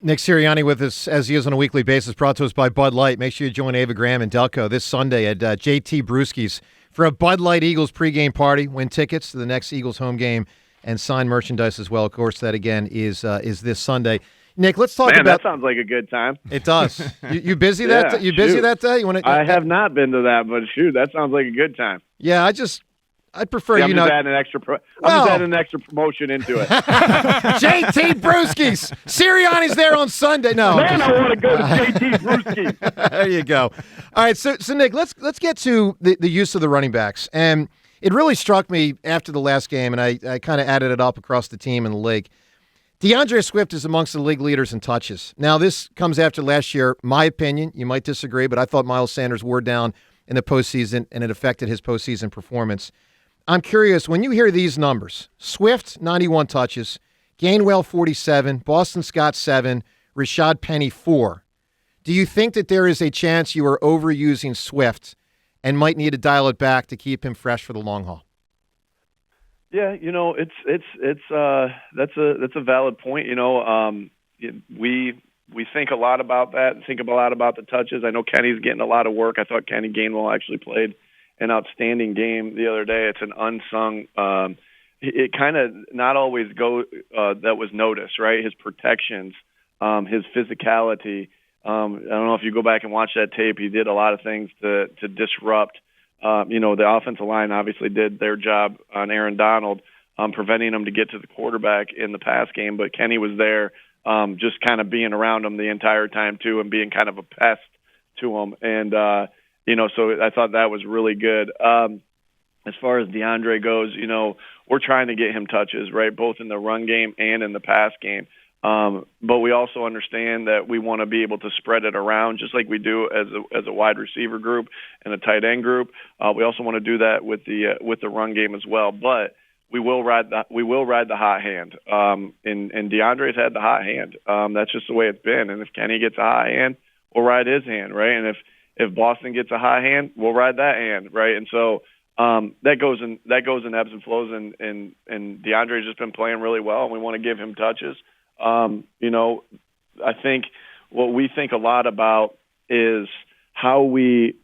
Nick Sirianni with us, as he is on a weekly basis, brought to us by Bud Light. Make sure you join Ava Graham and Delco this Sunday at JT Brewski's for a Bud Light Eagles pregame party. Win tickets to the next Eagles home game and sign merchandise as well. Of course, that again is this Sunday. Nick, let's talk about. That sounds like a good time. It does. You busy that? You busy that day? You want to? I have not been to that, but shoot, that sounds like a good time. Yeah, I'd prefer I'm just adding an extra promotion into it. JT Brewski's. Sirianni's there on Sunday. No, man, I want to go to JT Brewski's. There you go. All right, so Nick, let's get to the use of the running backs, and it really struck me after the last game, and I kind of added it up across the team and the league. DeAndre Swift is amongst the league leaders in touches. Now, this comes after last year. My opinion, you might disagree, but I thought Miles Sanders wore down in the postseason, and it affected his postseason performance. I'm curious, when you hear these numbers, Swift, 91 touches, Gainwell, 47, Boston Scott, 7, Rashad Penny, 4. Do you think that there is a chance you are overusing Swift and might need to dial it back to keep him fresh for the long haul? Yeah, that's a valid point. We think a lot about that and think a lot about the touches. I know Kenny's getting a lot of work. I thought Kenny Gainwell actually played an outstanding game the other day. It's an unsung. It kind of not always that was noticed, right? His protections, his physicality. I don't know if you go back and watch that tape. He did a lot of things to disrupt. The offensive line obviously did their job on Aaron Donald, preventing him to get to the quarterback in the pass game. But Kenny was there, just kind of being around him the entire time too, and being kind of a pest to him. And so I thought that was really good. As far as DeAndre goes, we're trying to get him touches, right, both in the run game and in the pass game. But we also understand that we want to be able to spread it around, just like we do as a wide receiver group and a tight end group. We also want to do that with the run game as well. But we will ride the hot hand. And DeAndre's had the hot hand. That's just the way it's been. And if Kenny gets a hot hand, we'll ride his hand, right? And if Boston gets a hot hand, we'll ride that hand, right? And so that goes in ebbs and flows. And DeAndre's just been playing really well, and we want to give him touches. I think what we think a lot about is how we,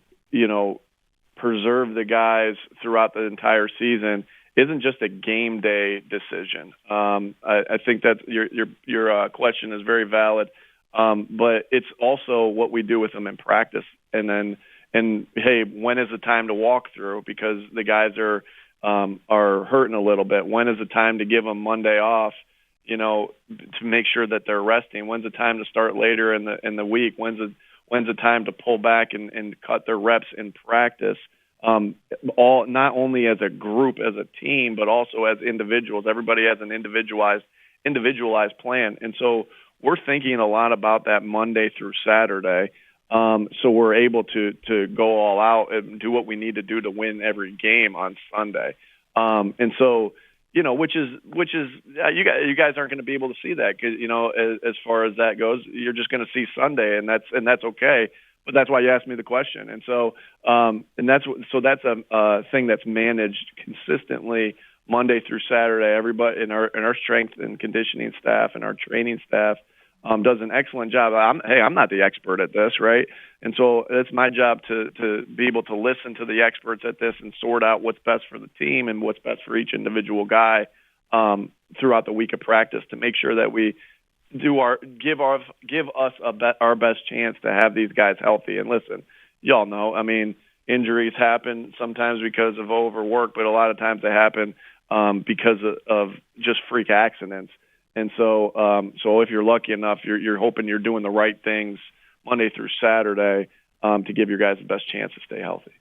preserve the guys throughout the entire season isn't just a game day decision. I think that your question is very valid, but it's also what we do with them in practice. And hey, when is the time to walk through? Because the guys are hurting a little bit. When is the time to give them Monday off? To make sure that they're resting. When's the time to start later in the week? When's the time to pull back and cut their reps in practice? All not only as a group, as a team, but also as individuals. Everybody has an individualized plan, and so we're thinking a lot about that Monday through Saturday. So we're able to go all out and do what we need to do to win every game on Sunday. And so. Which is you guys aren't going to be able to see that because as far as that goes, you're just going to see Sunday, and that's okay. But that's why you asked me the question, and so that's a thing that's managed consistently Monday through Saturday. Everybody in our strength and conditioning staff and our training staff does an excellent job. I'm not the expert at this, right? And so it's my job to be able to listen to the experts at this and sort out what's best for the team and what's best for each individual guy throughout the week of practice to make sure that we give us our best chance to have these guys healthy. And listen, y'all know, injuries happen sometimes because of overwork, but a lot of times they happen because of just freak accidents. And so if you're lucky enough, you're hoping you're doing the right things Monday through Saturday to give your guys the best chance to stay healthy.